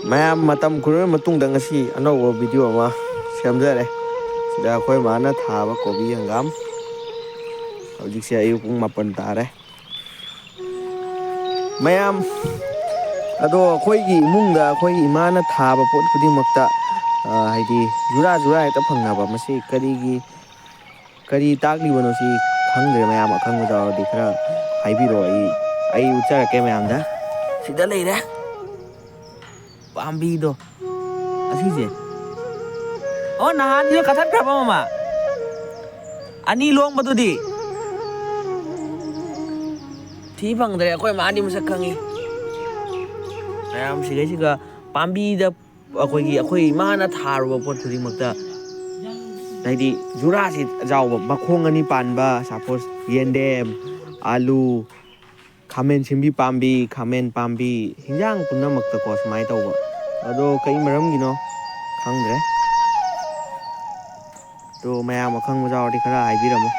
ꯃꯌꯥꯝ ꯃꯇꯝ ꯈꯨꯔꯕ ꯃꯇꯨꯡꯗ ꯉꯁꯤ ꯑꯅꯧꯕ ꯚꯤꯗꯤꯑꯣ ꯑꯃ ꯁꯦꯝꯖꯔꯦ ꯁꯤꯗ ꯑꯩꯈꯣꯏ ꯃꯥꯅ ꯊꯥꯕ ꯀꯣꯕꯤ ꯍꯪꯒꯥꯝ ꯍꯧꯖꯤꯛꯁꯦ ꯑꯌꯨꯛ ꯄꯨꯡ 4 ꯇꯥꯔꯦ ꯃꯌꯥꯝ ꯑꯗꯣ ꯑꯩꯈꯣꯏꯒꯤ ꯏꯃꯨꯡꯗ ꯑꯩꯈꯣꯏꯒꯤ ꯏꯃꯥꯅ ꯊꯥꯕ ꯄꯣꯠ ꯈꯨꯗꯤꯡꯃꯛꯇ ꯍꯥꯏꯗꯤ ꯖꯨꯔꯥ ꯍꯦꯛꯇ ꯐꯪꯅꯕ ꯃꯁꯤ ꯀꯔꯤ ꯇꯥꯛꯂꯤꯕꯅꯣ ꯁꯤ ꯈꯪꯗ꯭ꯔꯦ ꯃꯌꯥꯝ ꯑꯈꯪꯕ ꯌꯥꯎꯔꯗꯤ ꯈꯔ ꯍꯥꯏꯕꯤꯔꯛꯑꯣ ꯑꯩ ꯎꯠꯆꯔꯛꯀꯦ ꯃꯌꯥꯝꯗ ꯁꯤꯗ ꯂꯩꯔꯦ ꯄꯥꯝꯕꯤꯗꯣ ꯑꯁꯤꯁꯦ ꯑꯣ ꯅꯍꯥꯟꯁꯤꯁꯨ ꯀꯛꯊꯠꯈ꯭ꯔꯕ ꯃꯃꯥ ꯑꯅꯤ ꯂꯣꯡꯕꯗꯨꯗꯤ ꯊꯤ ꯐꯪꯗ꯭ꯔꯦ ꯑꯩꯈꯣꯏ ꯃꯥꯗꯤ ꯃꯁꯛ ꯈꯪꯉꯤ ꯃꯌꯥꯝ ꯁꯤꯒꯩꯁꯤꯒ ꯄꯥꯝꯕꯤꯗ ꯑꯩꯈꯣꯏ ꯏꯃꯥꯅ ꯊꯥꯔꯨꯕ ꯄꯣꯠ ꯈꯨꯗꯤꯡꯃꯛꯇ ꯍꯥꯏꯗꯤ ꯖꯨꯔꯥꯁꯤ ꯆꯥꯎꯕ ꯃꯈꯣꯡ 2 ꯄꯥꯟꯕ ꯁꯄꯣꯁ ꯌꯦꯟꯗꯦꯝ ꯑꯥꯂꯨ ꯈꯥꯃꯦꯟ ꯁꯤꯟꯕꯤ ꯄꯥꯝꯕꯤ ꯈꯥꯃꯦꯟ ꯄꯥꯝꯕꯤ ꯍꯤꯟꯖꯥꯡ ꯄꯨꯝꯅꯃꯛꯇꯀꯣ ꯁꯨꯃꯥꯏꯅ ꯇꯧꯕ ꯑꯗꯣ ꯀꯩ ꯃꯔꯝꯒꯤꯅꯣ ꯈꯪꯗ꯭ꯔꯦ ꯑꯗꯣ ꯃꯌꯥꯝ ꯑꯈꯪꯕ ꯌꯥꯎꯔꯗꯤ ꯈꯔ ꯍꯥꯏꯕꯤꯔꯝꯃꯣ